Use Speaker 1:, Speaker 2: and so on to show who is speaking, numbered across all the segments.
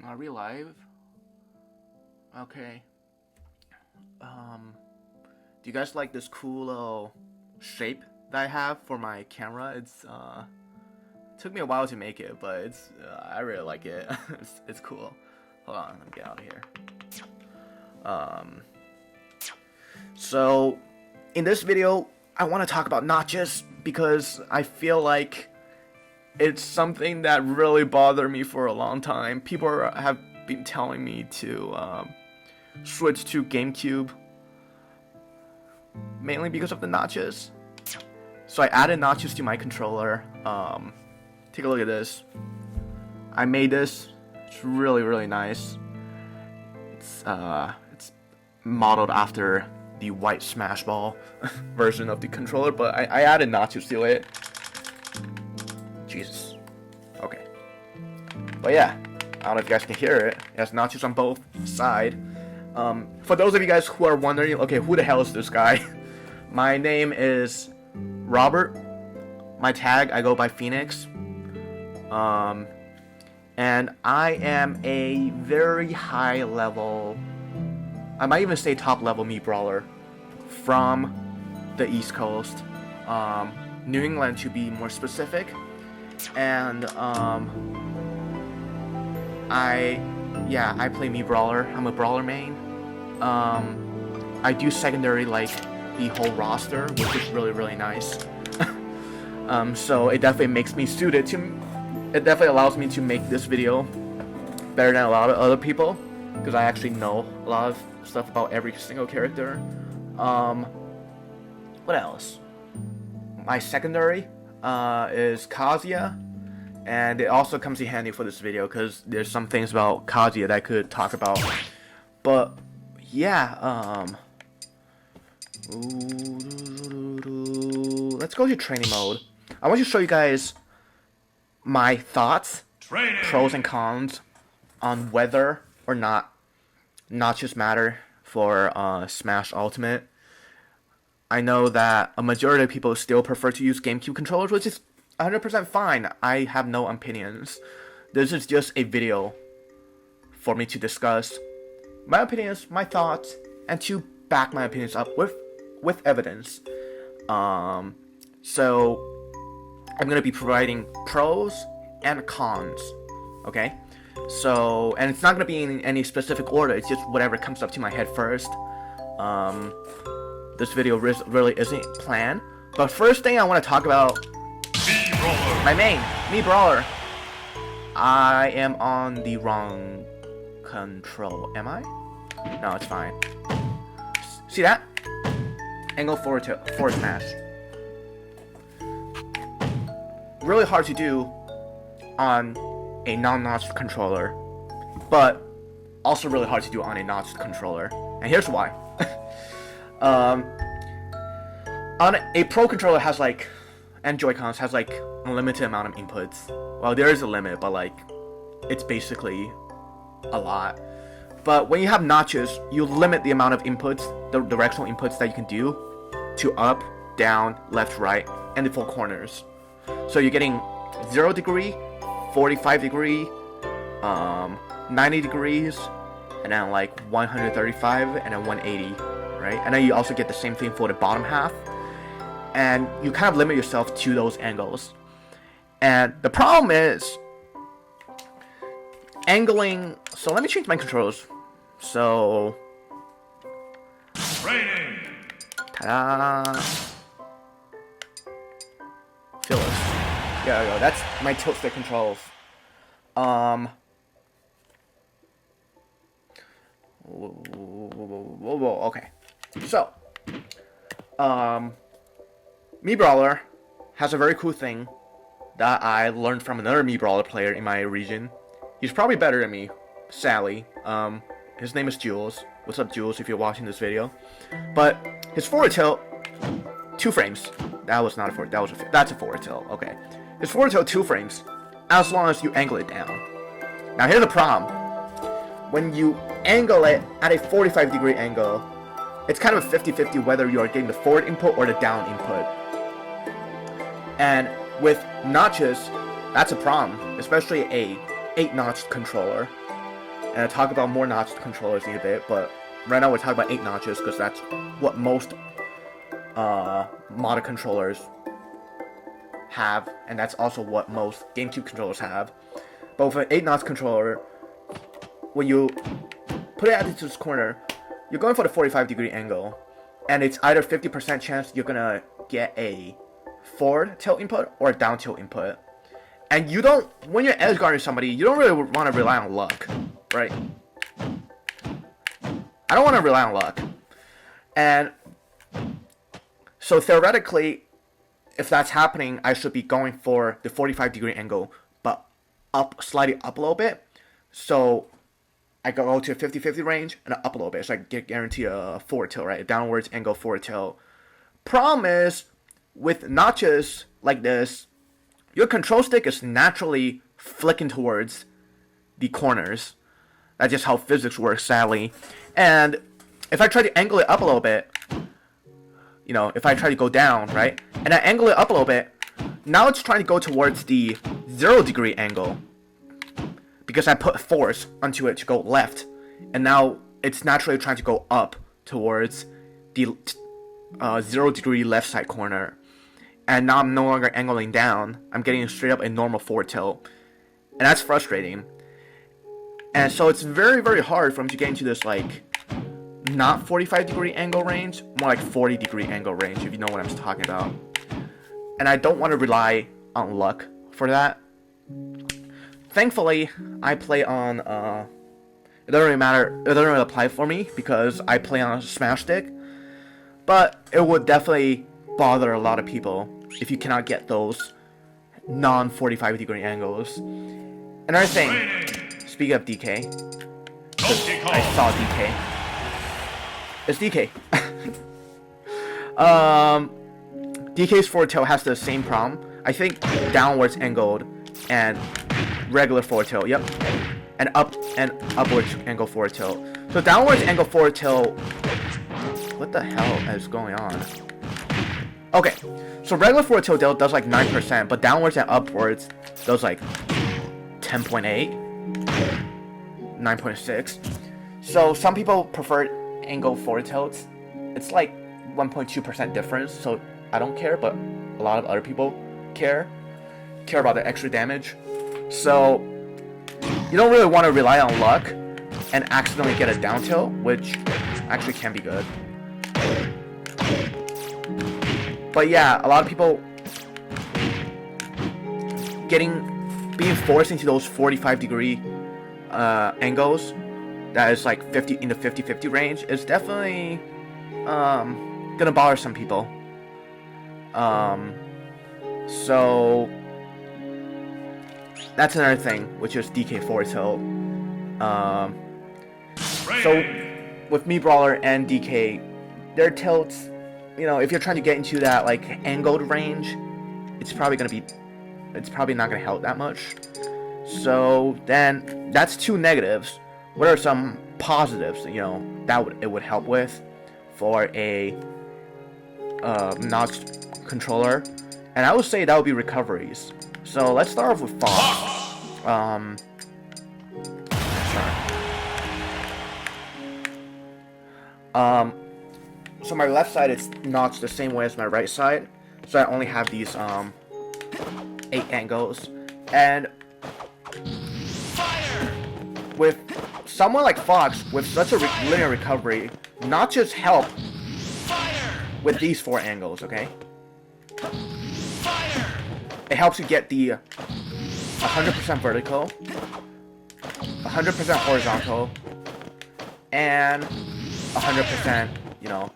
Speaker 1: Are we live? Okay. Do you guys like this cool little shape that I have for my camera? It's took me a while to make it, but it's I really like it. it's cool. Hold on, let me get out of here. So in this video, I want to talk about notches because I feel like it's something that really bothered me for a long time. People have been telling me to switch to GameCube, mainly because of the notches. So I added notches to my controller. Take a look at this. I made this. It's really nice. It's modeled after the white Smash Ball version of the controller, but I added notches to it. Jesus. Okay. But yeah, I don't know if you guys can hear it. It has notches on both sides. For those of you guys who are wondering, okay, who the hell is this guy? My name is Robert. My tag, I go by Phoenix. And I am a very high level, I might even say top level Mii Brawler from the East Coast, New England to be more specific. And I play Mii Brawler. I'm a Brawler main. I do secondary like the whole roster, which is really nice. So it definitely makes me suited to. It definitely allows me to make this video better than a lot of other people because I actually know a lot of stuff about every single character. What else? My secondary is Kazuya, and it also comes in handy for this video because there's some things about Kazuya that I could talk about. But yeah, let's go to training mode. I want to show you guys my thoughts, pros and cons on whether or not notches matter for Smash Ultimate. I know that a majority of people still prefer to use GameCube controllers, which is 100% fine. I have no opinions. This is just a video for me to discuss my opinions, my thoughts, and to back my opinions up with evidence. So I'm gonna be providing pros and cons. Okay? So, and it's not gonna be in any specific order. It's just whatever comes up to my head first. This video really isn't planned. But first thing I want to talk about my main, Mii Brawler. I am on the wrong control. Am I? No, it's fine. See that? Angle forward smash. Really hard to do on a non-notched controller, but also really hard to do on a notched controller. And here's why. On a pro controller has like, and Joy-Cons has like unlimited amount of inputs. Well, there is a limit, but like, it's basically a lot. But when you have notches, you limit the amount of inputs, the directional inputs that you can do to up, down, left, right, and the four corners. So you're getting 0 degree, 45 degree, 90 degrees, and then like 135 and then 180, right? And then you also get the same thing for the bottom half. And you kind of limit yourself to those angles. And the problem is angling. So let me change my controls. So training. Ta-da. Feel it. There we go. That's my tilt stick controls. Okay. So, Mii Brawler has a very cool thing that I learned from another Mii Brawler player in my region. He's probably better than me, sadly. His name is Jules. What's up, Jules, if you're watching this video? But his forward tilt, 2 frames. That was not a forward. That's a forward tilt. Okay. His forward tilt 2 frames, as long as you angle it down. Now here's the problem. When you angle it at a 45 degree angle, it's kind of a 50-50 whether you are getting the forward input or the down input. And with notches, that's a problem, especially a 8-notch controller. and I'll talk about more notched controllers in a bit, but right now we're talking about 8 notches because that's what most modded controllers have, and that's also what most GameCube controllers have. But with an 8 notch controller, when you put it into this corner, you're going for the 45-degree angle, and it's either 50% chance you're gonna get a forward tilt input or a down tilt input. And you don't, when you're edge guarding somebody, you don't really want to rely on luck, right? I don't want to rely on luck. And so theoretically, if that's happening, I should be going for the 45-degree angle, but slightly up a little bit. So I go to a 50-50 range and up a little bit, so I guarantee a forward tilt, right? A downwards angle forward tilt. Problem is, with notches like this, your control stick is naturally flicking towards the corners. That's just how physics works, sadly. And if I try to angle it up a little bit, you know, if I try to go down, right, and I angle it up a little bit, now it's trying to go towards the 0-degree angle because I put force onto it to go left, and now it's naturally trying to go up towards the 0-degree left side corner. And now I'm no longer angling down. I'm getting straight up a normal forward tilt. And that's frustrating. And so it's very, very hard for him to get into this, like, not 45-degree angle range, more like 40-degree angle range, if you know what I'm talking about. And I don't want to rely on luck for that. Thankfully, I play on, it doesn't really matter, it doesn't really apply for me, because I play on a Smash Stick. But it would definitely bother a lot of people if you cannot get those non-45-degree angles. Another thing, speaking of DK, I saw DK. It's DK. DK's forward tilt has the same problem. I think downwards angled and regular forward tilt, yep. And upwards angle forward tilt. So downwards angle forward tilt, what the hell is going on? Okay, so regular forward tilt does like 9%, but downwards and upwards does like 10.8, 9.6. So some people prefer angle forward tilts. It's like 1.2% difference, so I don't care, but a lot of other people care about the extra damage. So you don't really want to rely on luck and accidentally get a down tilt, which actually can be good. But yeah, a lot of people being forced into those 45-degree angles that is like 50 in the 50-50 range is definitely gonna bother some people. So that's another thing, which is DK forward tilt. So with Mii Brawler and DK, their tilts, you know, if you're trying to get into that like angled range, it's probably not gonna help that much. So then that's two negatives. What are some positives, you know, it would help with for a notched controller? And I would say that would be recoveries. So let's start off with Fox. So my left side is notched the same way as my right side. So I only have these 8 angles. And with someone like Fox, with such a linear recovery, notches help with these 4 angles, okay? It helps you get the 100% vertical, 100% horizontal, and 100%, you know,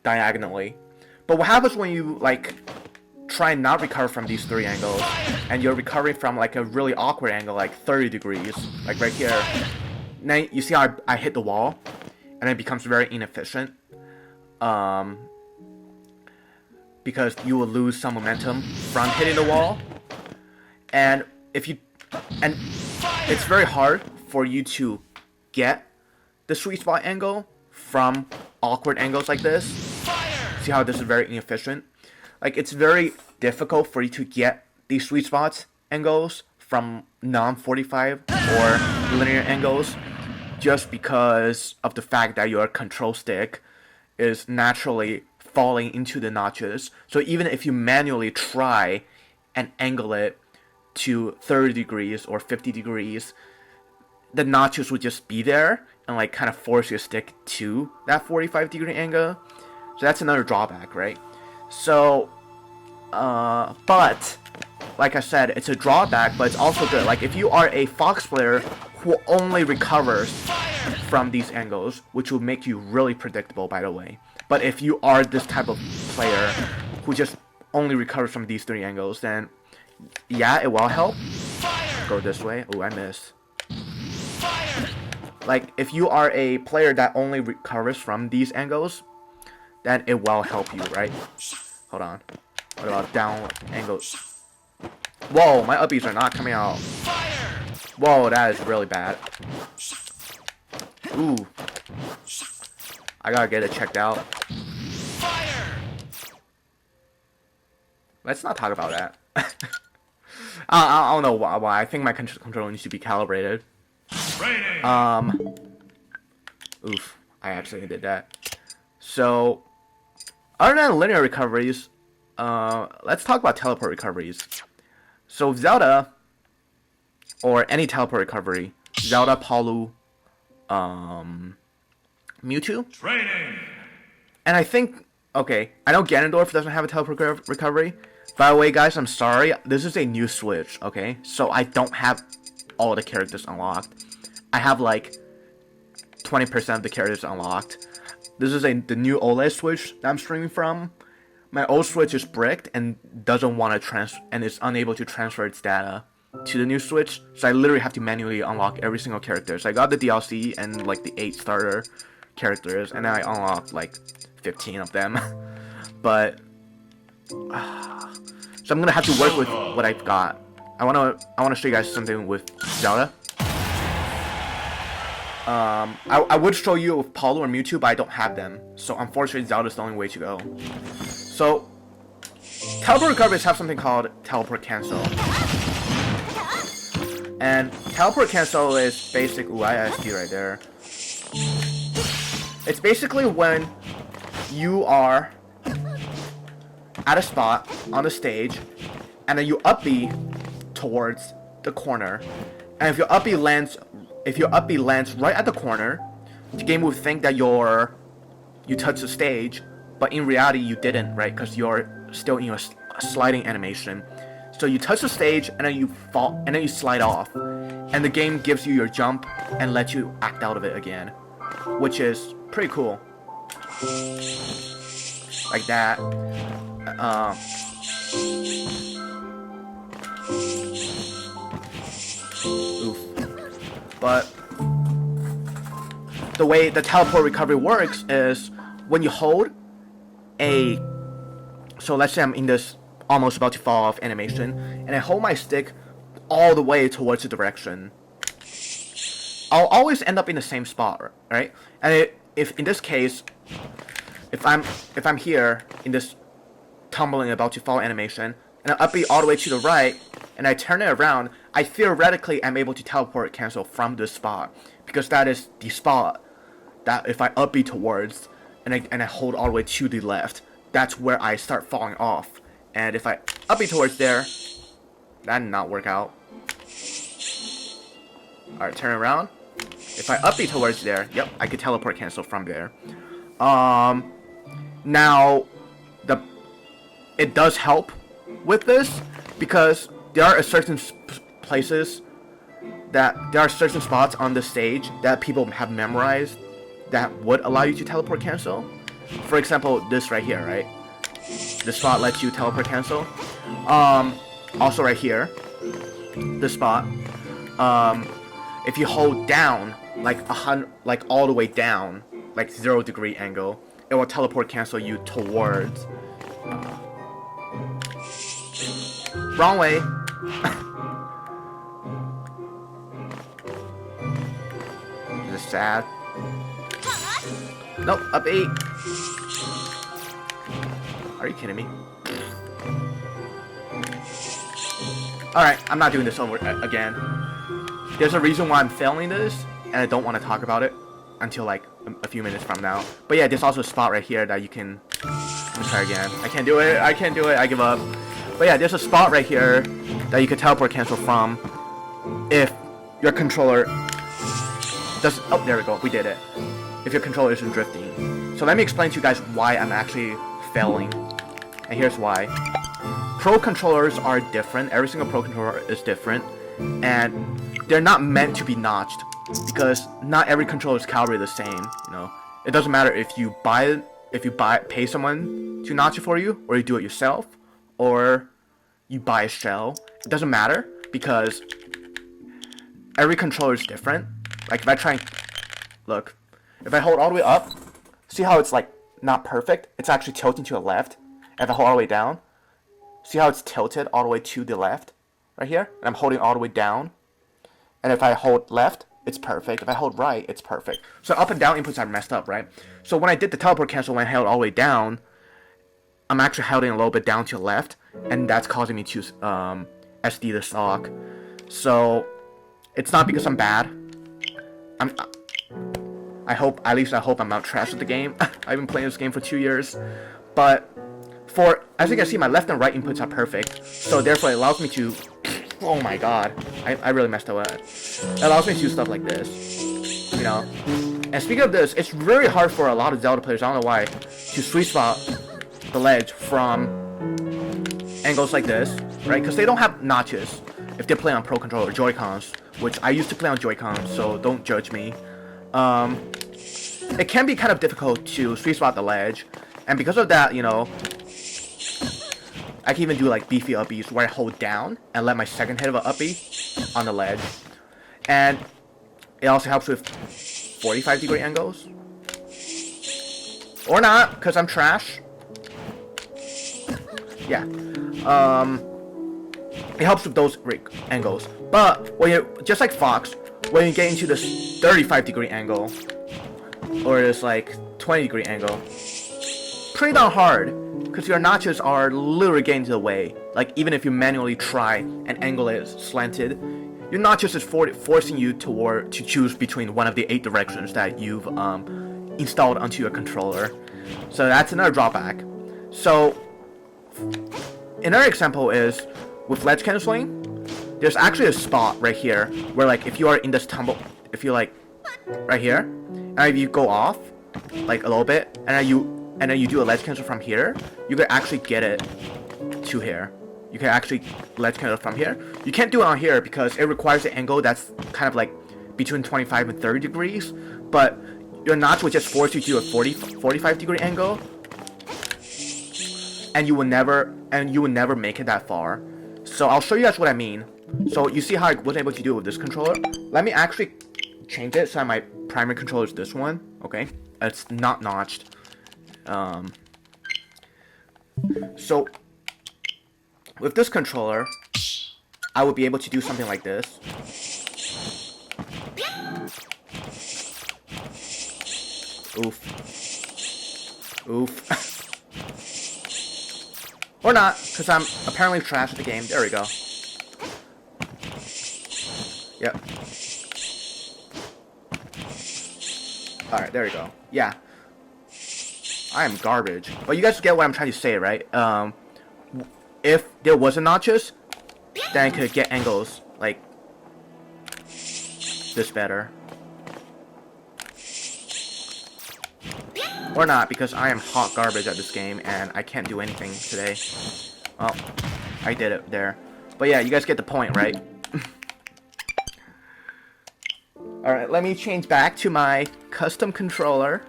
Speaker 1: diagonally. But what happens when you, like, try and not recover from these 3 angles, and you're recovering from, like, a really awkward angle, like 30 degrees, like right here. Now, you see how I hit the wall, and it becomes very inefficient. Because you will lose some momentum from hitting the wall. And it's very hard for you to get the sweet spot angle from awkward angles like this. See how this is very inefficient? Like, it's very difficult for you to get these sweet spots angles from non-45 or linear angles. just because of the fact that your control stick is naturally falling into the notches. So even if you manually try and angle it to 30 degrees or 50 degrees, the notches would just be there and like kind of force your stick to that 45-degree angle. So that's another drawback, right? So, but like I said, it's a drawback, but it's also good. Like if you are a Fox player who only recovers from these angles, which will make you really predictable, by the way. But if you are this type of player who just only recovers from these 3 angles, then yeah, it will help. Go this way. Oh, I missed. Like, if you are a player that only recovers from these angles, then it will help you, right? Hold on. What about down angles? Whoa, my upbeats are not coming out. Whoa, that is really bad. Ooh. I gotta get it checked out. Let's not talk about that. I don't know why. I think my controller needs to be calibrated. Oof. I actually did that. So, other than linear recoveries, let's talk about teleport recoveries. So Zelda, or any teleport recovery, Zelda, Palu, Mewtwo. Training. And I think, okay, I know Ganondorf doesn't have a teleport recovery. By the way, guys, I'm sorry. This is a new Switch, okay? So I don't have all the characters unlocked. I have like 20% of the characters unlocked. This is the new OLED Switch that I'm streaming from. My old Switch is bricked and doesn't want to and is unable to transfer its data to the new Switch. So I literally have to manually unlock every single character. So I got the DLC and like the 8 starter characters, and then I unlocked like 15 of them. But so I'm gonna have to work with what I've got. I wanna show you guys something with Zelda. I would show you with Palu or Mewtwo, but I don't have them. So unfortunately, Zelda's the only way to go. So teleport recoveries have something called teleport cancel. And teleport cancel is basic. Ooh, I see right there. It's basically when you are at a spot on the stage, and then you up B towards the corner, and if your up B lands right at the corner, the game will think that you touched the stage, but in reality you didn't, right? Because you're still in a sliding animation. So you touch the stage and then you fall and then you slide off, and the game gives you your jump and lets you act out of it again, which is pretty cool. Like that. Oof. But the way the teleport recovery works is when you hold a, so let's say I'm in this almost about to fall off animation, and I hold my stick all the way towards the direction, I'll always end up in the same spot, right? And if in this case, if I'm here in this tumbling about to fall animation, and I up B all the way to the right, and I turn it around, I theoretically am able to teleport cancel from this spot, because that is the spot that if I up B towards, and I hold all the way to the left, that's where I start falling off. And if I up B towards there, that did not work out. Alright, turn around. If I up B towards there, yep, I could teleport cancel from there. Now, it does help with this, because there are certain places there are certain spots on the stage that people have memorized that would allow you to teleport cancel. For example, this right here, right? This spot lets you teleport cancel. Also right here, this spot. If you hold down like all the way down, like 0 degree angle, it will teleport cancel you towards. Wrong way. This is sad. Nope, up 8. Are you kidding me? Alright, I'm not doing this over again. There's a reason why I'm filming this, and I don't want to talk about it until like a few minutes from now. But yeah, there's also a spot right here that you can... Let me try again. I can't do it. I can't do it. I give up. But yeah, there's a spot right here that you can teleport cancel from if your controller doesn't... Oh, there we go. We did it. If your controller isn't drifting. So let me explain to you guys why I'm actually failing. And here's why. Pro controllers are different. Every single pro controller is different. And they're not meant to be notched. Because not every controller is calibrated the same, you know. It doesn't matter if you pay someone to notch it for you, or you do it yourself, or you buy a shell. It doesn't matter, because every controller is different. Like if I try and look, if I hold all the way up, see how it's like not perfect? It's actually tilting to the left. And if I hold all the way down, see how it's tilted all the way to the left? Right here? And I'm holding all the way down. And if I hold left, it's perfect. If I hold right, it's perfect. So up and down inputs are messed up, right? So when I did the teleport cancel, when I held all the way down, I'm actually holding a little bit down to the left, and that's causing me to SD the stock. So it's not because I'm bad. I hope I'm not trash at the game. I've been playing this game for 2 years, but as you can see, my left and right inputs are perfect. So therefore, it allows me to... Oh my god, I really messed up. It allows me to do stuff like this, you know. And speaking of this, it's really hard for a lot of Zelda players, I don't know why, to sweet spot the ledge from angles like this, right? Because they don't have notches if they play on Pro Controller Joy-Cons, which I used to play on Joy-Cons, so don't judge me. It can be kind of difficult to sweet spot the ledge, and because of that, you know, I can even do like beefy upbeats where I hold down and let my second hit of an uppie on the ledge. And it also helps with 45-degree angles. Or not, because I'm trash. Yeah. It helps with those angles. But when you just like Fox, when you get into this 35-degree angle or this like 20-degree angle, pretty darn hard. Because your notches are literally getting to the way. Like, even if you manually try and angle it slanted, your notches is forcing you to choose between one of the 8 directions that you've installed onto your controller. So that's another drawback. So, another example is, with ledge canceling, there's actually a spot right here, where like, if you are in this tumble, if you like, right here, and if you go off, like a little bit, and then you do a ledge cancel from here, you can actually get it to here. You can actually ledge cancel from here. You can't do it on here because it requires an angle that's kind of like between 25 and 30 degrees, but your notch would just force you to do a 45-degree angle, and you will never make it that far. So I'll show you guys what I mean. So you see how I wasn't able to do it with this controller? Let me actually change it so my primary controller is this one, okay? It's not notched. So with this controller, I would be able to do something like this. Oof. Oof. Or not, because I'm apparently trash at the game. There we go. Yep. Alright, there we go. Yeah. I am garbage. But you guys get what I'm trying to say, right? If there wasn't notches, then I could get angles like this better. Or not, because I am hot garbage at this game and I can't do anything today. Well, I did it there. But yeah, you guys get the point, right? Alright, let me change back to my custom controller.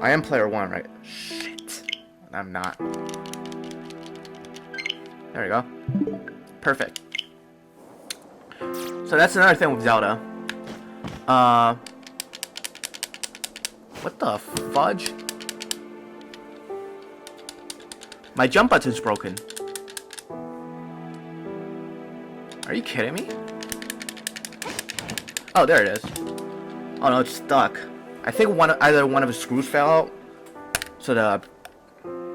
Speaker 1: I am player 1, right? Shit. I'm not. There we go. Perfect. So that's another thing with Zelda. What the fudge? My jump button's broken. Are you kidding me? Oh, there it is. Oh no, it's stuck. I think either one of the screws fell out, so the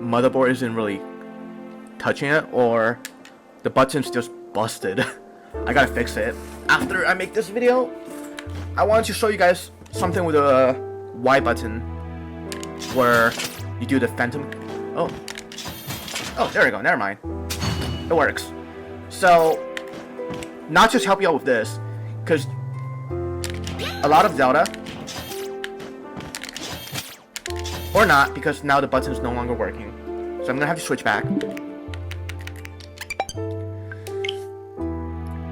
Speaker 1: motherboard isn't really touching it, or the button's just busted. I gotta fix it. After I make this video, I wanted to show you guys something with a Y button where you do the phantom. Oh, there we go. Never mind. It works. So, not just help you out with this, because a lot of Zelda, or not, because now the button is no longer working. So I'm gonna have to switch back.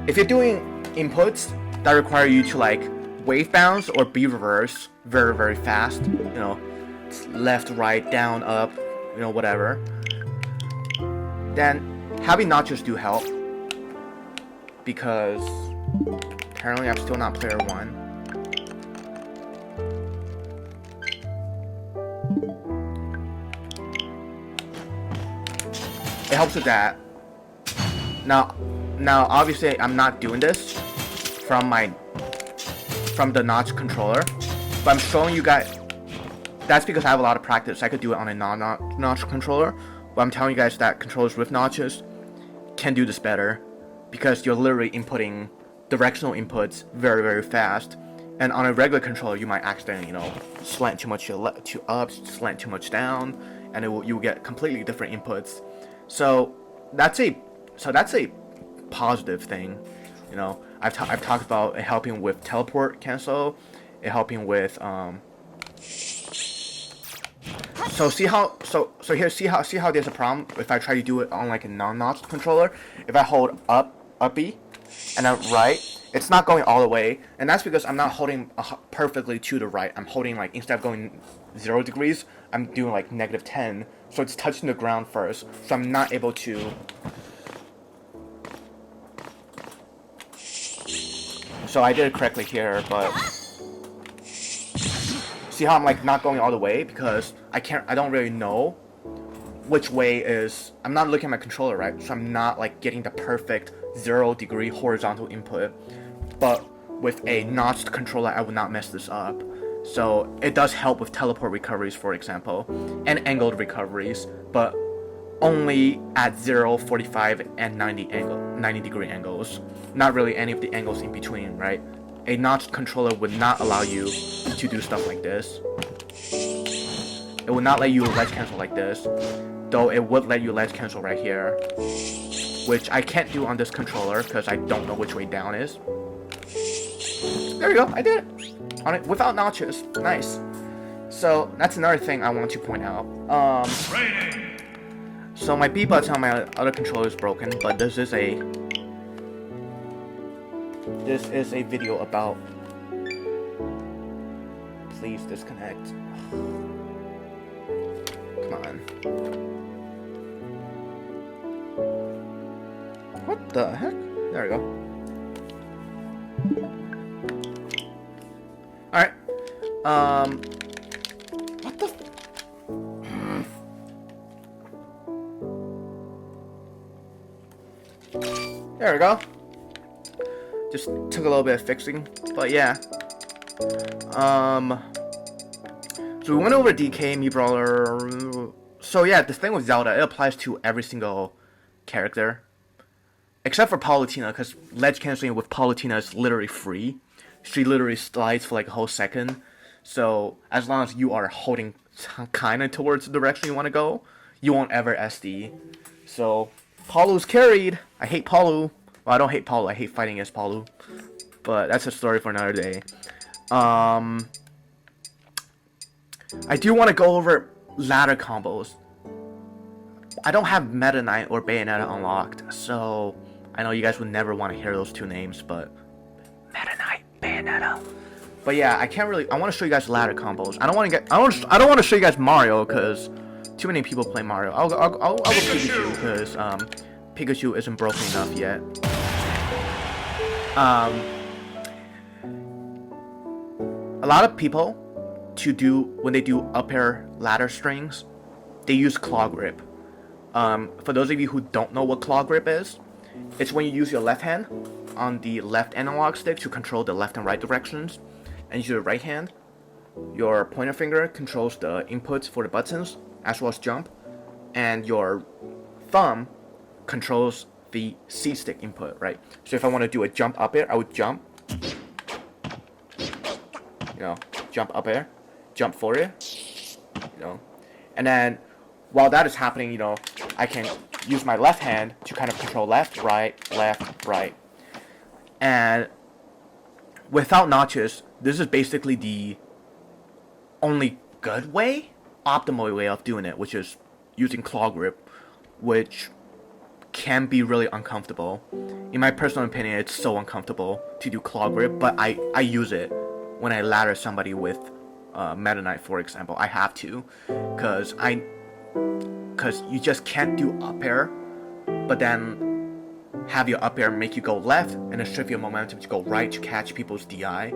Speaker 1: If you're doing inputs that require you to like wave bounce or be reverse very, very fast, you know, left, right, down, up, you know, whatever, then having notches do help, because apparently I'm still not player 1. It helps with that. Now obviously I'm not doing this from the notch controller, but I'm showing you guys. That's because I have a lot of practice. I could do it on a non-notch controller, but I'm telling you guys that controllers with notches can do this better, because you're literally inputting directional inputs very, very fast. And on a regular controller, you might accidentally, you know, slant too much to up, slant too much down, and you'll get completely different inputs. So that's a positive thing. You know, I've talked about it helping with teleport cancel, it helping with So see how there's a problem if I try to do it on like a non-notch controller. If I hold up B and then right, it's not going all the way, and that's because I'm not holding perfectly to the right. I'm holding, like, instead of going 0 degrees, I'm doing like -10, so it's touching the ground first, so I'm not able to. So I did it correctly here, but see how I'm like not going all the way, because I don't really know which way is. I'm not looking at my controller, right? So I'm not like getting the perfect 0-degree horizontal input. But with a notched controller, I would not mess this up. So it does help with teleport recoveries, for example, and angled recoveries, but only at 0, 45, and 90-degree angles. Not really any of the angles in between, right? A notched controller would not allow you to do stuff like this. It would not let you ledge cancel like this, though it would let you ledge cancel right here, which I can't do on this controller because I don't know which way down is. There we go, I did it on it without notches. Nice. So that's another thing I want to point out. So my B button on my other controller is broken, but this is a video about. Please disconnect. Come on. What the heck? There we go. Alright. What the? There we go. Just took a little bit of fixing, but yeah. So we went over DK, Me Brawler. So yeah, the thing with Zelda, it applies to every single character, except for Palutena, because ledge canceling with Palutena is literally free. She literally slides for like a whole second. So as long as you are holding kind of towards the direction you want to go, you won't ever SD. So Palu's carried. I hate Palu. Well, I don't hate Palu. I hate fighting against Palu. But that's a story for another day. I do want to go over ladder combos. I don't have Meta Knight or Bayonetta unlocked, so I know you guys would never want to hear those two names, but Meta Knight, Bayonetta. But yeah, I can't really. I want to show you guys ladder combos. I don't want to show you guys Mario because too many people play Mario. I'll go Pikachu because Pikachu isn't broken enough yet. A lot of people when they do up air ladder strings, they use claw grip. For those of you who don't know what claw grip is, it's when you use your left hand on the left analog stick to control the left and right directions, and use your right hand. Your pointer finger controls the inputs for the buttons as well as jump, and your thumb controls the C stick input, right? So if I want to do a jump up air, I would jump, jump up air, jump forward air, and then while that is happening, I can use my left hand to kind of control left, right, and without notches, this is basically the only good way, optimal way of doing it, which is using claw grip, which can be really uncomfortable. In my personal opinion, it's so uncomfortable to do claw grip, but I use it when I ladder somebody with Meta Knight, for example. I have to, because you just can't do up air, but then have your up air make you go left and then shift your momentum to go right to catch people's DI.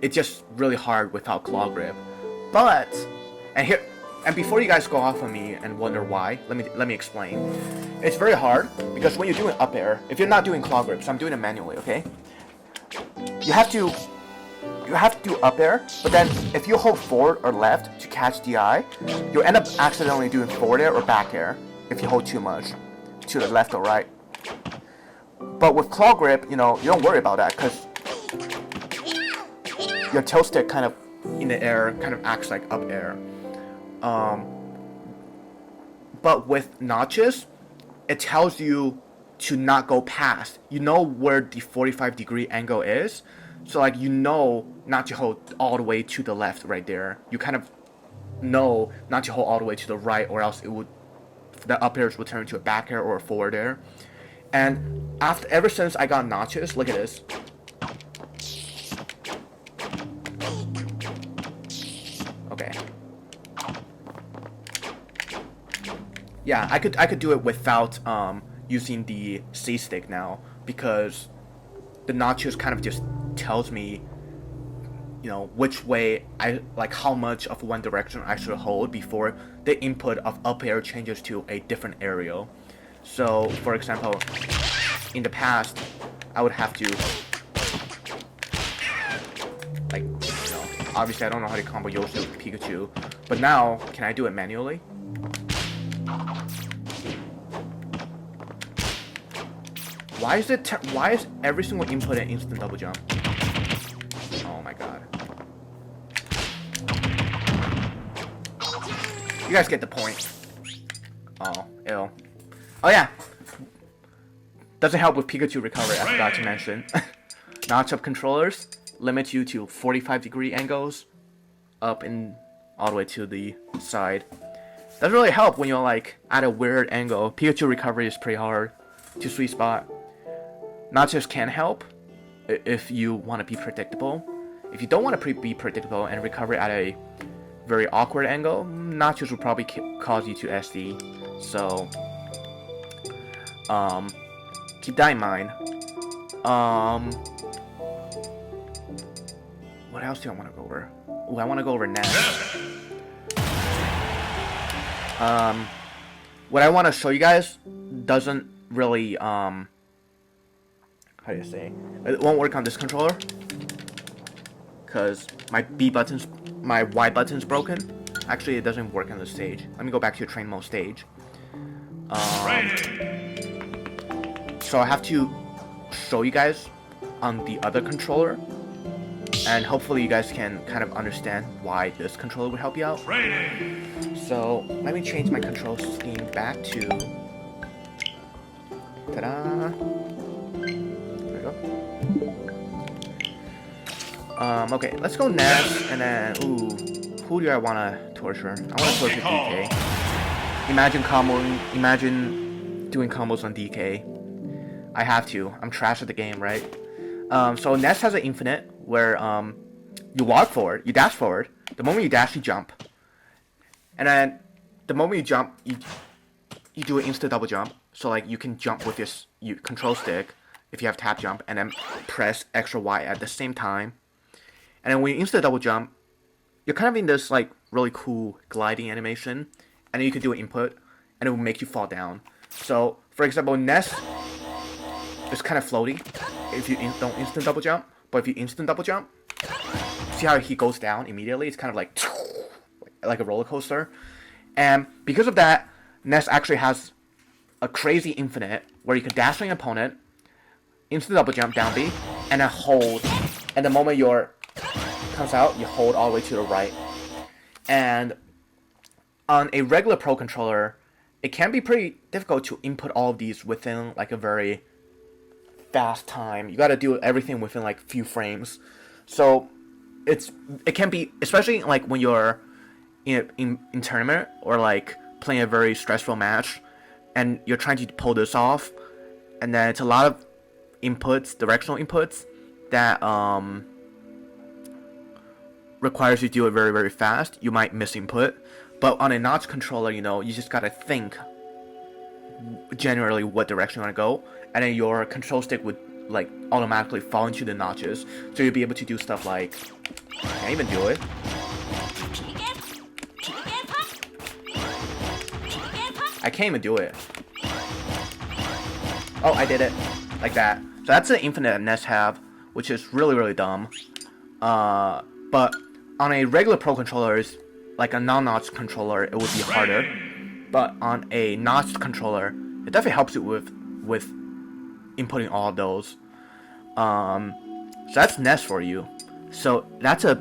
Speaker 1: It's just really hard without claw grip. But and before you guys go off on me and wonder why, let me explain. It's very hard because when you're doing up air, if you're not doing claw grip, so I'm doing it manually, okay? You have to do up air, but then if you hold forward or left to catch DI, you'll end up accidentally doing forward air or back air if you hold too much to the left or right. But with claw grip, you don't worry about that because your toe stick kind of in the air kind of acts like up air. But with notches, it tells you to not go past. You know where the 45-degree angle is, so like not to hold all the way to the left right there. You kind of know not to hold all the way to the right, or else the up airs would turn into a back air or a forward air. And ever since I got notches, look at this. Okay. Yeah, I could do it without using the C stick now, because the notches kind of just tells me, which way how much of one direction I should hold before the input of up air changes to a different aerial. So, for example, in the past, I would have to, obviously I don't know how to combo Yoshi with Pikachu, but now, can I do it manually? Why is every single input an instant double jump? Oh my god. You guys get the point. Oh, ew. Oh yeah. Doesn't help with Pikachu recovery, I forgot to mention. Notch-up controllers limit you to 45-degree angles, up and all the way to the side. Doesn't really help when you're at a weird angle. Pikachu recovery is pretty hard to sweet spot. Notches can help if you want to be predictable. If you don't want to be predictable and recover at a very awkward angle, notches will probably cause you to SD. So, keep that in mind. What else do I want to go over? Oh, I want to go over Ness. What I want to show you guys doesn't really, how do you say? It won't work on this controller, because my Y button's broken. Actually, it doesn't work on the stage. Let me go back to train mode stage. So I have to show you guys on the other controller, and hopefully you guys can kind of understand why this controller would help you out. So let me change my control scheme back to, ta-da. There we go. Okay, let's go Ness, and then who do I want to torture? I want to torture DK. Imagine doing combos on DK. I have to. I'm trash at the game, right? So Ness has an infinite where you walk forward, you dash forward. The moment you dash, you jump. And then the moment you jump, you do an instant double jump. So you can jump with your control stick if you have tap jump, and then press extra Y at the same time. And then when you instant double jump, you're kind of in this really cool gliding animation, and then you can do an input, and it will make you fall down. So for example, Ness is kind of floaty if you don't instant double jump, but if you instant double jump, see how he goes down immediately? It's kind of like a roller coaster. And because of that, Ness actually has a crazy infinite where you can dash on your opponent, instant double jump down B, and then hold. And the moment your comes out, you hold all the way to the right. And on a regular Pro controller, it can be pretty difficult to input all of these within like a very fast time. You got to do everything within like few frames. So it can be, especially like when you're in tournament or like playing a very stressful match, and you're trying to pull this off, and then it's a lot of inputs, directional inputs that requires you to do it very, very fast. You might miss input, but on a notch controller, you know, you just gotta think generally what direction you want to go, and then your control stick would like automatically fall into the notches, so you'll be able to do stuff like, I can't even do it. I can't even do it. Oh, I did it. Like that. So that's the infinite that Ness have, which is really, really dumb. But on a regular Pro controller, like a non-notch controller, it would be harder. But on a notched controller, it definitely helps you with inputting all of those. So that's Ness for you. So that's a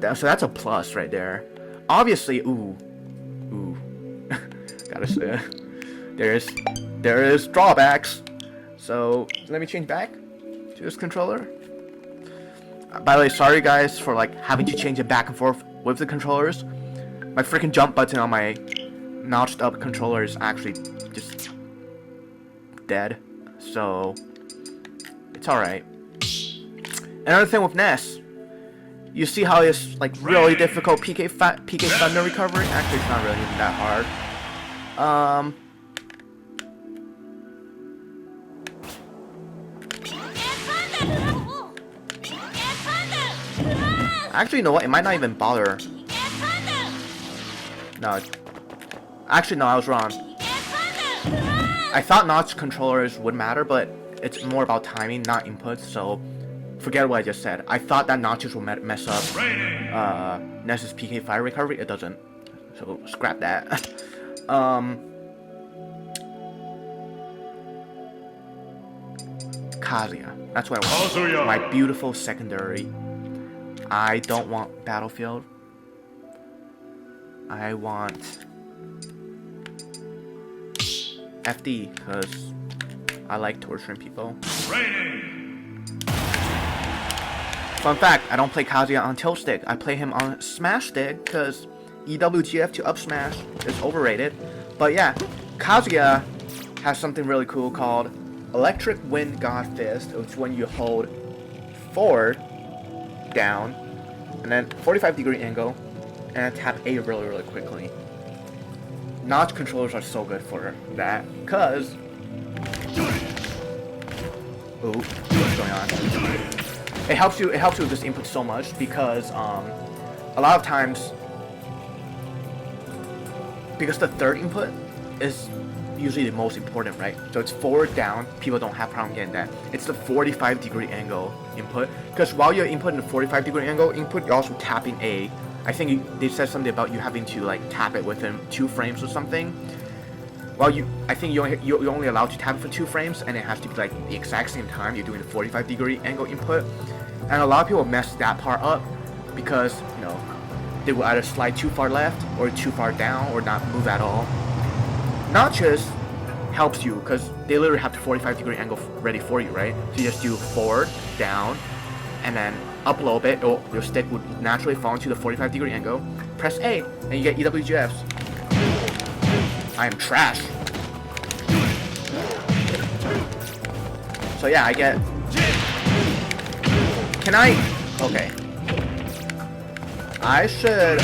Speaker 1: plus right there. Obviously, ooh, gotta say, there is drawbacks. So let me change back to this controller. By the way, sorry guys for like having to change it back and forth with the controllers. My freaking jump button on my notched up controller is actually just dead. So it's alright. Another thing with Ness, you see how it's like really difficult PK thunder recovery? Actually, it's not really even that hard. Actually, you know what? It might not even bother. No. Actually, no, I was wrong. I thought notch controllers would matter, but it's more about timing, not inputs, so forget what I just said. I thought that notches will mess up Ness's PK fire recovery. It doesn't. So scrap that. Kazuya. That's what I want.
Speaker 2: Kazuya.
Speaker 1: My beautiful secondary. I don't want Battlefield. I want FD, because I like torturing people. Fun fact, I don't play Kazuya on tilt stick. I play him on smash stick, because EWGF to up smash is overrated. But yeah, Kazuya has something really cool called Electric Wind God Fist, which is when you hold forward, down, and then 45-degree angle, and tap A really, really quickly. Notch controllers are so good for that, cause ooh, what's going on? It helps you with this input so much because a lot of times, because the third input is usually the most important, right? So it's forward, down, people don't have problem getting that. It's the 45-degree angle input, because while you're inputting the 45-degree angle input, you're also tapping A. I think they said something about you having to like tap it within 2 frames or something. Well, I think you're only allowed to tap it for 2 frames, and it has to be like the exact same time you're doing the 45-degree angle input. And a lot of people mess that part up because, you know, they will either slide too far left or too far down or not move at all. Notches helps you because they literally have the 45-degree angle ready for you, right? So you just do forward, down, and then up a little bit, or your stick would naturally fall into the 45-degree angle. Press A, and you get EWGFs. I am trash. So yeah, I get... Can I... Okay. I should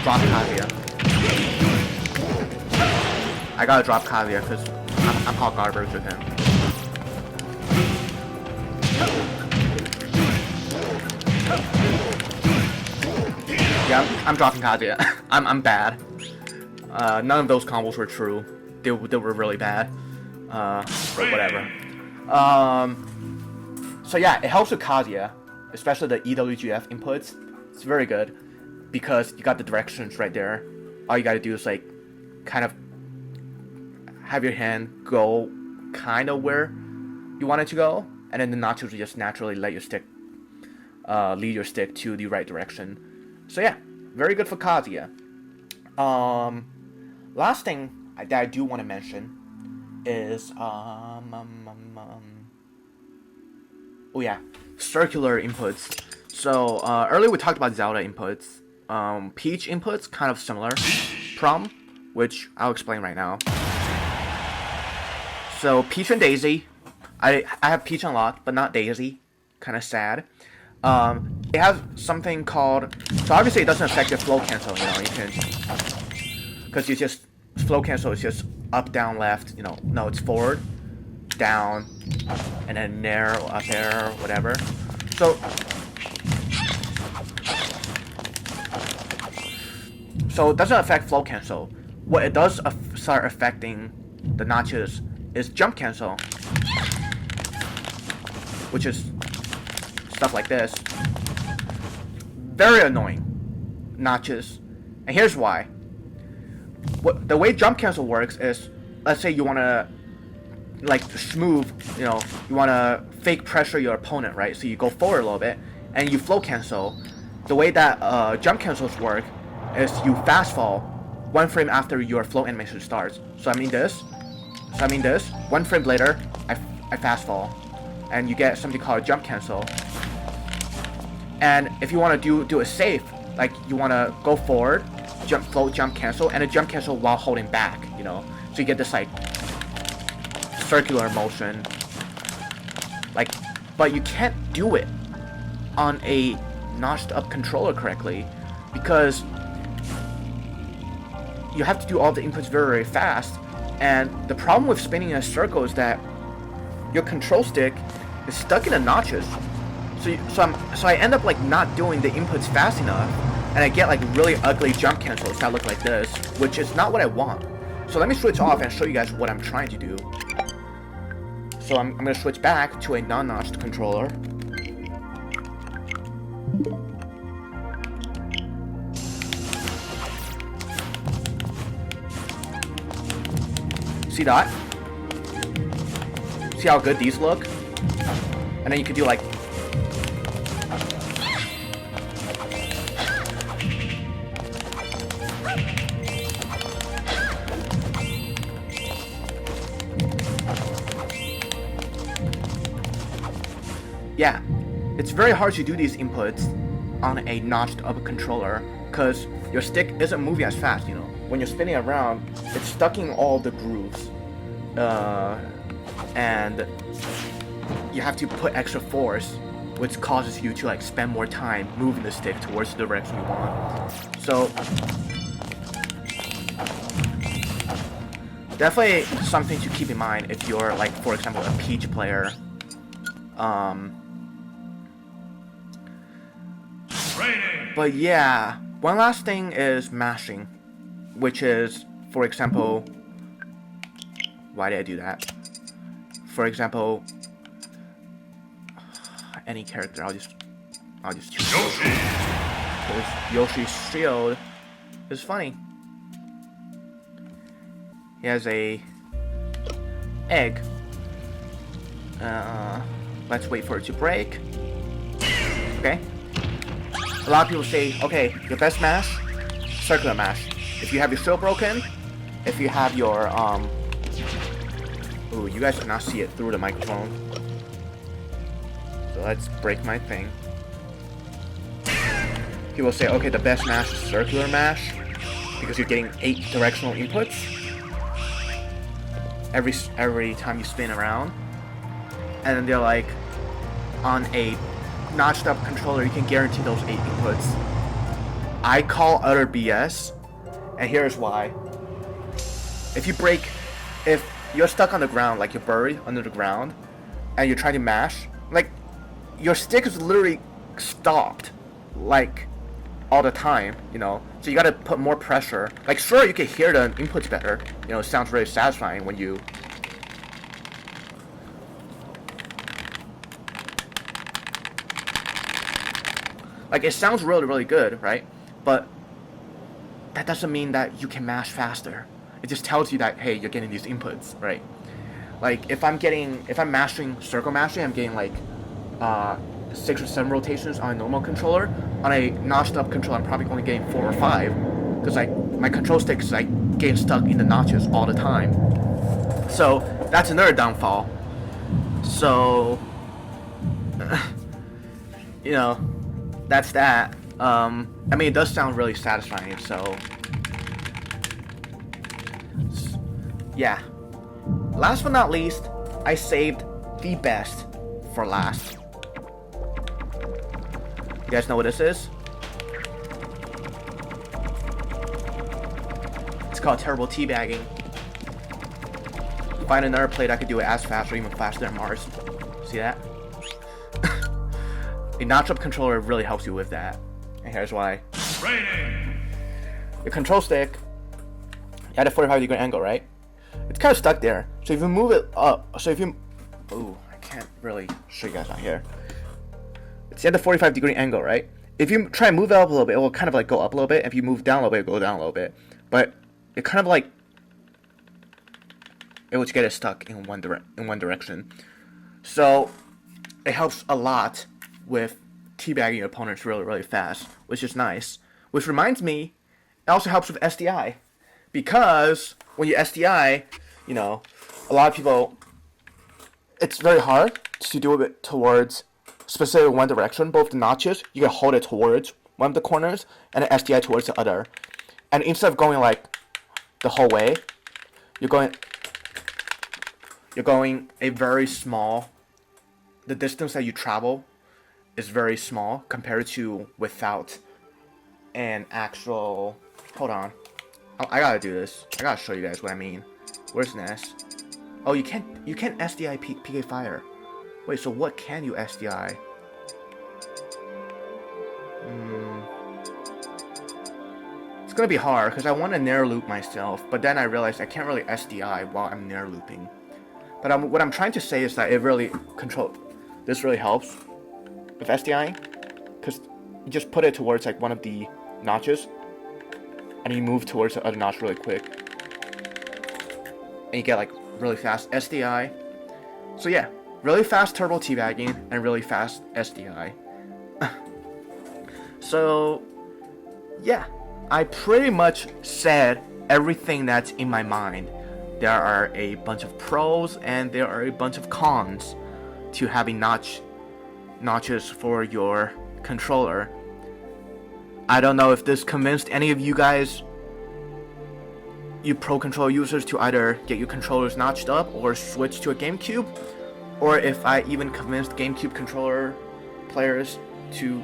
Speaker 1: drop Kazuya. I gotta drop Kazuya because I'm hot garbage with him. Yeah, I'm dropping Kazuya. I'm bad. None of those combos were true. They were really bad. But whatever. So yeah, it helps with Kazuya, especially the EWGF inputs. It's very good because you got the directions right there. All you gotta do is like kind of have your hand go kind of where you want it to go, and then the nachos will just naturally let your stick lead your stick to the right direction. So yeah, very good for Kazuya. Last thing that I do want to mention is oh yeah, circular inputs. So earlier we talked about Zelda inputs. Peach inputs, kind of similar problem, which I'll explain right now. So Peach and Daisy, I have Peach unlocked, but not Daisy. Kind of sad. They have something called, so obviously it doesn't affect your flow cancel, you know, you can, because you just, flow cancel is just up, down, left, you know, no, it's forward, down, and then narrow, up, there, whatever. So it doesn't affect flow cancel. What it does start affecting the notches is jump cancel, which is stuff like this. Very annoying notches. And here's why. The way jump cancel works is, let's say you want to like smooth, you know, you want to fake pressure your opponent, right? So you go forward a little bit and you flow cancel. The way that jump cancels work is you fast fall 1 frame after your flow animation starts. So I mean this. 1 frame later, I fast fall, and you get something called jump cancel. And if you want to do it safe, like you want to go forward, float, jump cancel, and a jump cancel while holding back, you know. So you get this like circular motion. Like, but you can't do it on a notched up controller correctly, because you have to do all the inputs very, very fast. And the problem with spinning in a circle is that your control stick is stuck in the notches. So I end up like not doing the inputs fast enough, and I get like really ugly jump cancels that look like this, which is not what I want. So let me switch off and show you guys what I'm trying to do. So I'm going to switch back to a non-notched controller. See that? See how good these look? And then you can do like, yeah, it's very hard to do these inputs on a notched up controller because your stick isn't moving as fast, you know. When you're spinning around, it's stuck in all the grooves, and you have to put extra force, which causes you to like spend more time moving the stick towards the direction you want. So definitely something to keep in mind if you're like, for example, a Peach player. But yeah, one last thing is mashing, which is, for example, why did I do that? For example, any character, I'll just choose Yoshi. Because Yoshi's shield is funny. He has a egg. Let's wait for it to break. Okay. A lot of people say, okay, your best mash, circular mash. If you have your shield broken, if you have your, ooh, you guys cannot see it through the microphone. So let's break my thing. People say, okay, the best mash is circular mash, because you're getting 8 directional inputs every time you spin around. And then they're like, on a notched up controller, you can guarantee those 8 inputs. I call utter BS, and here's why. If you're stuck on the ground, like you're buried under the ground, and you're trying to mash, like, your stick is literally stopped, like, all the time, you know? So you gotta put more pressure. Like, sure, you can hear the inputs better, you know, it sounds very satisfying when you... Like, it sounds really, really good, right? But that doesn't mean that you can mash faster. It just tells you that, hey, you're getting these inputs, right? Like if I'm mastering circle mastery, I'm getting like 6 or 7 rotations on a normal controller. On a notched up controller, I'm probably only getting 4 or 5, because like my control stick is like getting stuck in the notches all the time. So that's another downfall. So you know, that's that. I mean, it does sound really satisfying. So yeah. Last but not least, I saved the best for last. You guys know what this is? It's called terrible teabagging. Find another play that could do it as fast or even faster than Mars. See that? A notch-up controller really helps you with that. And here's why. Training. Your control stick, you had a 45-degree angle, right? It's kind of stuck there. So if you move it up, ooh, I can't really show you guys out here. It's at the 45-degree angle, right? If you try and move it up a little bit, it will kind of like go up a little bit. If you move down a little bit, it'll go down a little bit. But it kind of like, it will get it stuck in one direction. So it helps a lot with teabagging your opponents really, really fast, which is nice. Which reminds me, it also helps with SDI. Because when you SDI, you know, a lot of people, it's very hard to do it towards specifically one direction. Both the notches, you can hold it towards one of the corners, and then SDI towards the other. And instead of going like the whole way, you're going a very small, the distance that you travel is very small compared to without an actual, hold on. I gotta do this. I gotta show you guys what I mean. Where's Ness? Oh, you can't SDI PK fire. Wait, so what can you SDI? It's gonna be hard because I want to nair loop myself, but then I realized I can't really SDI while I'm nair looping. But what I'm trying to say is that this really helps with SDI, because you just put it towards like one of the notches, and you move towards the other notch really quick, and you get like really fast SDI. So yeah, really fast turbo teabagging and really fast SDI. So yeah, I pretty much said everything that's in my mind. There are a bunch of pros and there are a bunch of cons to having notches for your controller. I don't know if this convinced any of you guys, you pro controller users, to either get your controllers notched up or switch to a GameCube, or if I even convinced GameCube controller players to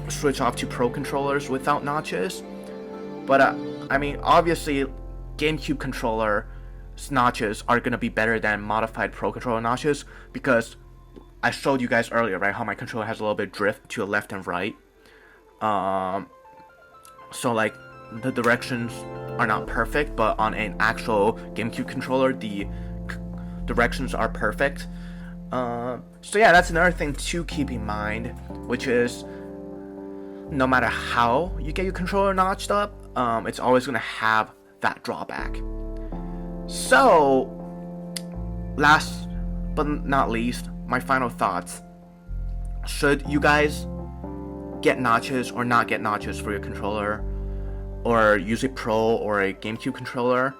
Speaker 1: switch off to pro controllers without notches. But I mean, obviously GameCube controller notches are going to be better than modified pro controller notches, because I showed you guys earlier, right, how my controller has a little bit drift to the left and right. So like the directions are not perfect, but on an actual GameCube controller the directions are perfect. So yeah, that's another thing to keep in mind, which is no matter how you get your controller notched up, it's always going to have that drawback. So last but not least, my final thoughts. Should you guys get notches or not get notches for your controller, or use a pro or a GameCube controller?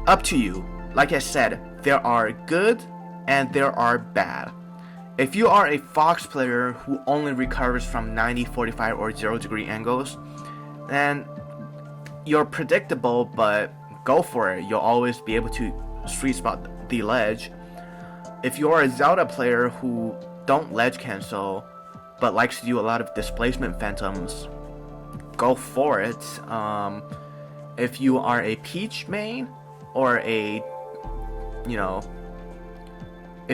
Speaker 1: Up to you. Like I said, there are good and there are bad. If you are a Fox player who only recovers from 90, 45, or 0-degree angles, then you're predictable, but go for it. You'll always be able to sweet spot the ledge. If you're a Zelda player who don't ledge cancel, but likes to do a lot of displacement phantoms, go for it. If you are a Peach main, or if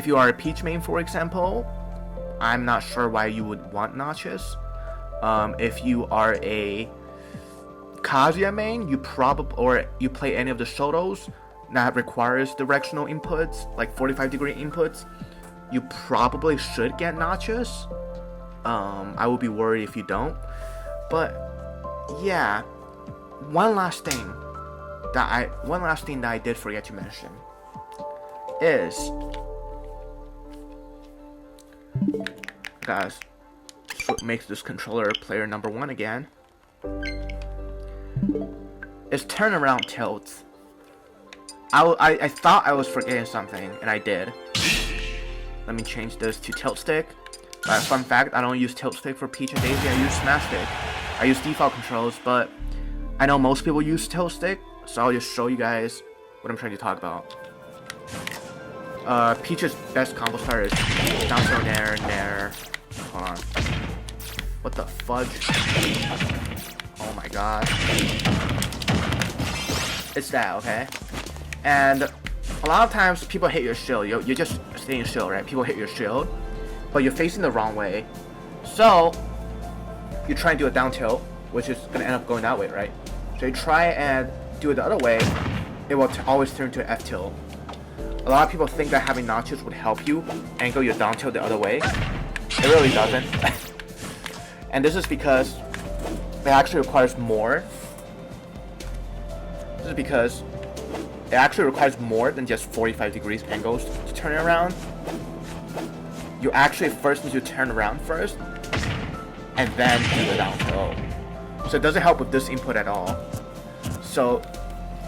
Speaker 1: you are a Peach main, for example, I'm not sure why you would want notches. If you are a Kazuya main, or you play any of the shotos that requires directional inputs, like 45-degree inputs, you probably should get notches. I would be worried if you don't. But yeah, one last thing that I did forget to mention. is, guys, what makes this controller player number 1 again, is turnaround tilts. I thought I was forgetting something, and I did. Let me change this to tilt stick. Fun fact, I don't use tilt stick for Peach and Daisy, I use smash stick. I use default controls, but I know most people use tilt stick, so I'll just show you guys what I'm trying to talk about. Peach's best combo starter is down throw nair, nair. Hold on. What the fudge? Oh my god. It's that, okay? And a lot of times people hit your shield. You're just staying shield, right? People hit your shield, but you're facing the wrong way. So you try and do a down tilt, which is gonna end up going that way, right? So you try and do it the other way, it will always turn to F tilt. A lot of people think that having notches would help you angle your down tilt the other way. It really doesn't. And this is because it actually requires more. This is because it actually requires more than just 45 degrees angles to turn it around. You actually first need to turn around first, and then do the down tilt. So it doesn't help with this input at all. So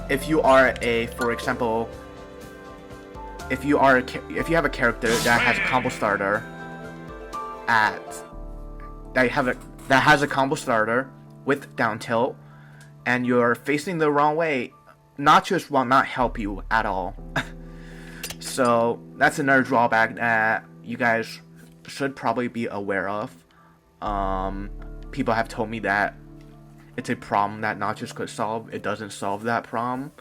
Speaker 1: if you are for example, if you have a character that has a combo starter that has a combo starter with down tilt, and you're facing the wrong way, notches will not help you at all. So that's another drawback that you guys should probably be aware of. People have told me that it's a problem that notches could solve. It doesn't solve that problem.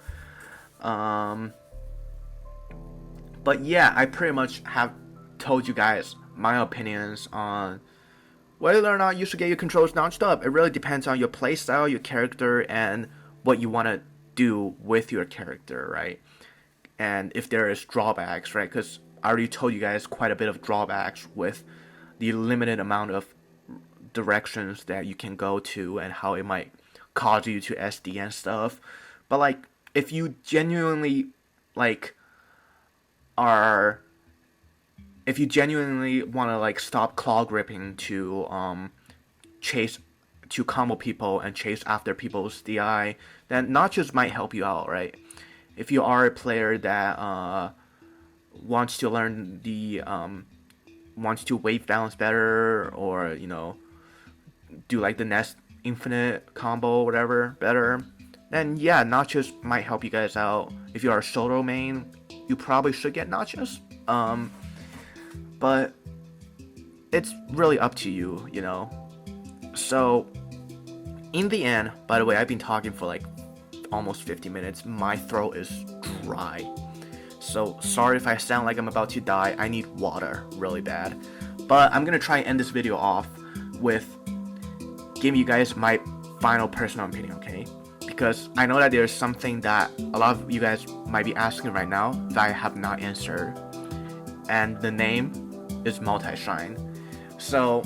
Speaker 1: But yeah, I pretty much have told you guys my opinions on whether or not you should get your controls notched up. It really depends on your playstyle, your character, and what you want to do with your character, right? And if there is drawbacks, right? Because I already told you guys quite a bit of drawbacks with the limited amount of directions that you can go to and how it might cause you to SD and stuff. But like, if you genuinely if you genuinely want to like stop claw gripping to combo people and chase after people's DI, then notches might help you out, right? If you are a player that wants to learn wants to wave balance better, or do like the Ness infinite combo, whatever, better, then yeah, notches might help you guys out. If you are a shoto main, you probably should get notches. But it's really up to you, So in the end, by the way, I've been talking for like almost 50 minutes. My throat is dry. So sorry if I sound like I'm about to die. I need water really bad. But I'm gonna try and end this video off with giving you guys my final personal opinion, okay? Because I know that there's something that a lot of you guys might be asking right now that I have not answered. And the name is multi-shine. So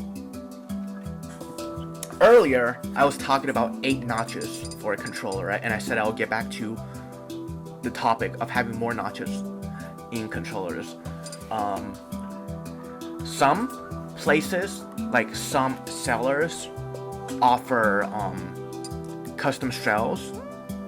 Speaker 1: earlier I was talking about 8 notches for a controller, right? And I said I'll get back to the topic of having more notches in controllers. Some places, like some sellers, offer custom shells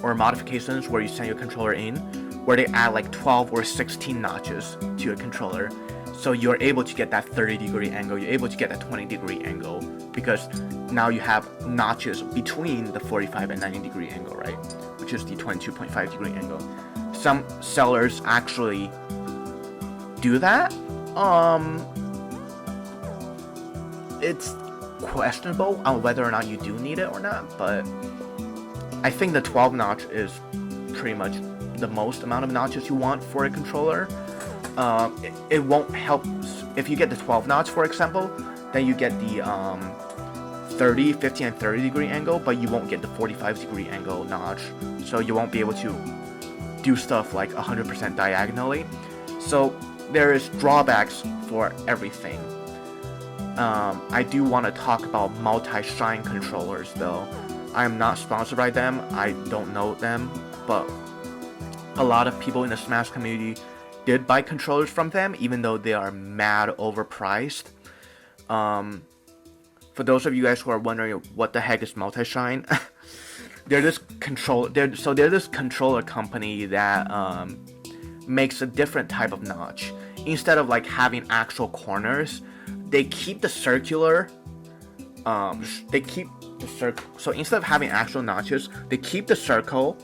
Speaker 1: or modifications where you send your controller in, where they add like 12 or 16 notches to your controller. So you're able to get that 30-degree angle, you're able to get that 20-degree angle, because now you have notches between the 45 and 90-degree angle, right? Which is the 22.5-degree angle. Some sellers actually do that. It's questionable on whether or not you do need it or not, but I think the 12 notch is pretty much the most amount of notches you want for a controller. It won't help if you get the 12 notch, for example, then you get the 30, 50, and 30-degree angle, but you won't get the 45-degree angle notch, so you won't be able to do stuff like 100% diagonally. So there is drawbacks for everything. I do want to talk about multi-shine controllers though. I am not sponsored by them, I don't know them, but a lot of people in the Smash community did buy controllers from them, even though they are mad overpriced. For those of you guys who are wondering what the heck is multi-shine, they're this controller company that makes a different type of notch. Instead of like having actual corners, they keep the circular. So instead of having actual notches, they keep the circle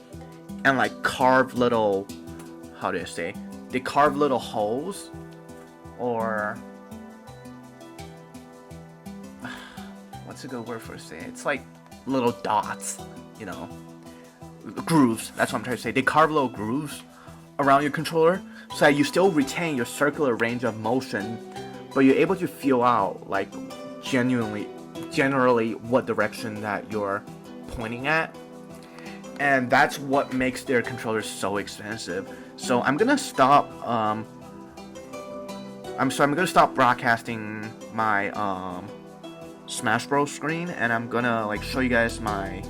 Speaker 1: and like carve little, how do I say? They carve little holes, or what's a good word for it? It's like little dots, you know, grooves. That's what I'm trying to say. They carve little grooves around your controller so that you still retain your circular range of motion, but you're able to feel out like generally what direction that you're pointing at. And that's what makes their controllers so expensive. So I'm gonna stop stop broadcasting my Smash Bros screen, and I'm gonna like show you guys my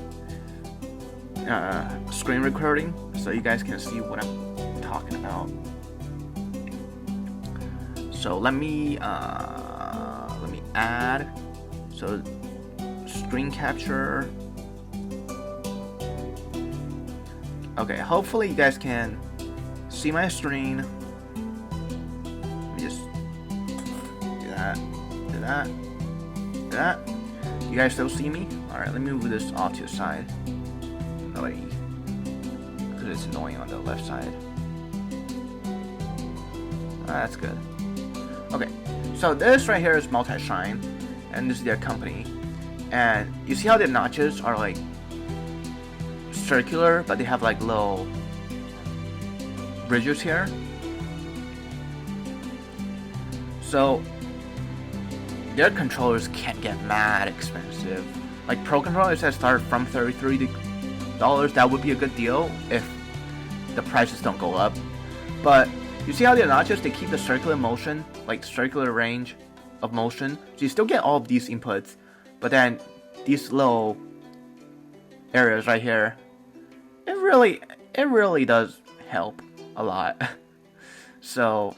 Speaker 1: screen recording so you guys can see what I'm talking about. So let me add, so screen capture. Okay, hopefully you guys can see my screen. Let me just do that. You guys still see me? Alright, let me move this off to the side. Nobody, because it's annoying on the left side. That's good. Okay, so this right here is multi-shine, and this is their company. And you see how their notches are like circular, but they have like little ridges here. So their controllers can get mad expensive. Like pro controllers that start from $33. That would be a good deal if the prices don't go up. But you see how their notches, they keep the circular motion, like circular range of motion. So you still get all of these inputs, but then these little areas right here, it really does help a lot. So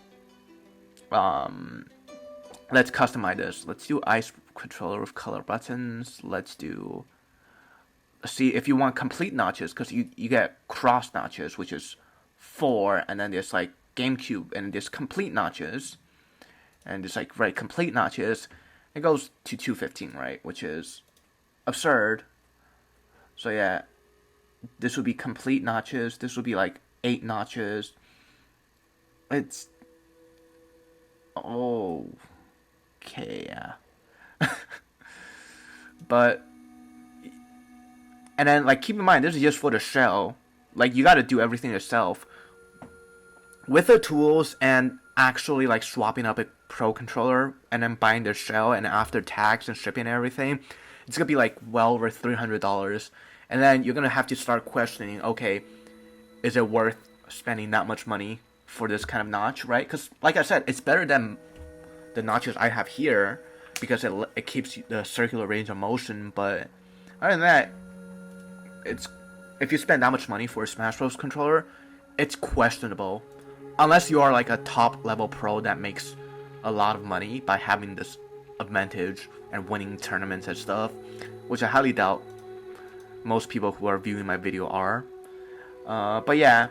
Speaker 1: let's customize this. Let's do ice controller with color buttons. Let's see if you want complete notches, because you get cross notches, which is 4, and then there's like GameCube, and there's complete notches, and there's like complete notches. It goes to 215, right, which is absurd. So yeah, this would be complete notches. This would be like 8 notches. It's okay, yeah. But and then like keep in mind, this is just for the shell. Like you got to do everything yourself with the tools, and actually like swapping up a pro controller and then buying their shell, and after tax and shipping and everything, it's gonna be like well over $300. And then you're gonna have to start questioning, okay, is it worth spending that much money for this kind of notch, right? Because like I said, it's better than the notches I have here because it keeps the circular range of motion. But other than that, it's, if you spend that much money for a Smash Bros controller, it's questionable, unless you are like a top level pro that makes a lot of money by having this advantage and winning tournaments and stuff, which I highly doubt most people who are viewing my video are. But yeah,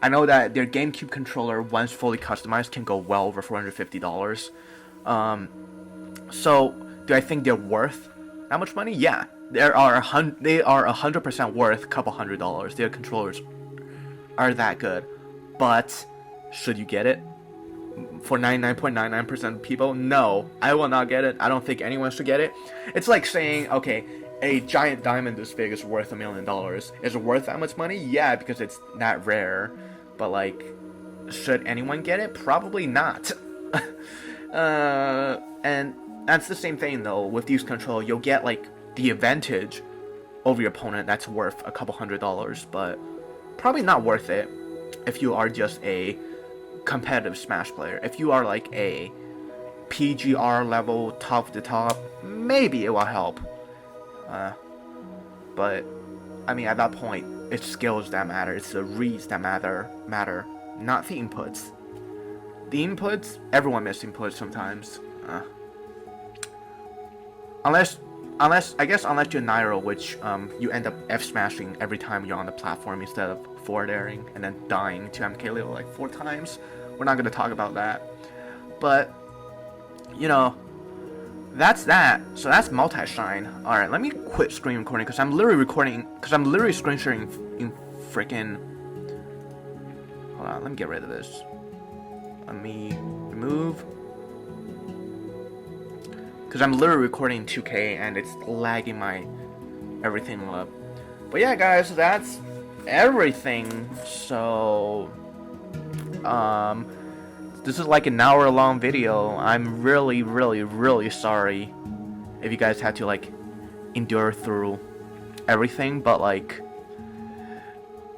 Speaker 1: I know that their GameCube controller, once fully customized, can go well over $450. So do I think they're worth that much money? Yeah, they are 100% worth a couple $100. Their controllers are that good. But should you get it? For 99.99% of people, no, I will not get it. I don't think anyone should get it. It's like saying, okay, a giant diamond this big is worth $1 million. Is it worth that much money? Yeah, because it's that rare. But like, should anyone get it? Probably not. And that's the same thing though with these controllers. You'll get like the advantage over your opponent that's worth a couple $100, but probably not worth it if you are just a competitive Smash player. If you are like a PGR level top to top, maybe it will help. But I mean, at that point, it's skills that matter. It's the reads that matter, not the inputs. the inputs, everyone misses inputs sometimes. Unless you're Nairo, which you end up F smashing every time you're on the platform instead of forward airing and then dying to MKLeo like 4 times. We're not gonna talk about that. But you know, that's that. So that's multi-shine. Alright, let me quit screen recording because I'm literally screen sharing in freaking. Hold on, let me get rid of this. Let me remove. Because I'm literally recording 2K and it's lagging my everything up. But yeah, guys, that's everything. So, this is like an hour-long video. I'm really, really, really sorry if you guys had to like endure through everything. But like,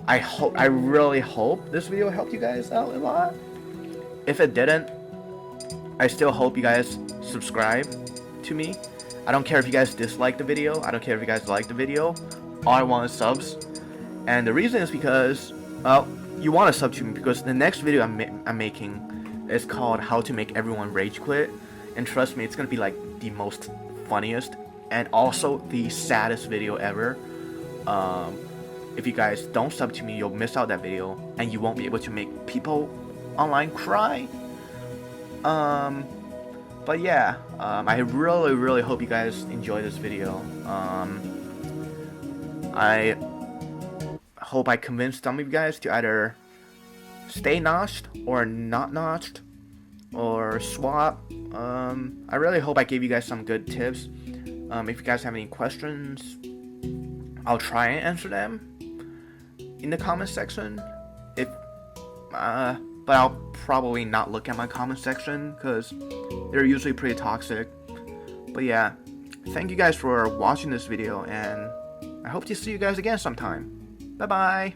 Speaker 1: I really hope this video helped you guys out a lot. If it didn't, I still hope you guys subscribe to me. I don't care if you guys dislike the video. I don't care if you guys like the video. All I want is subs. And the reason is because, well, you want to sub to me because the next video I'm making is called How to Make Everyone Rage Quit. And trust me, it's going to be like the most funniest and also the saddest video ever. If you guys don't sub to me, you'll miss out that video and you won't be able to make people online cry. But yeah, I really, really hope you guys enjoy this video. I hope I convinced some of you guys to either stay notched or not notched or swap. I really hope I gave you guys some good tips. If you guys have any questions, I'll try and answer them in the comment section. But I'll probably not look at my comment section because they're usually pretty toxic. But yeah, thank you guys for watching this video and I hope to see you guys again sometime. Bye bye.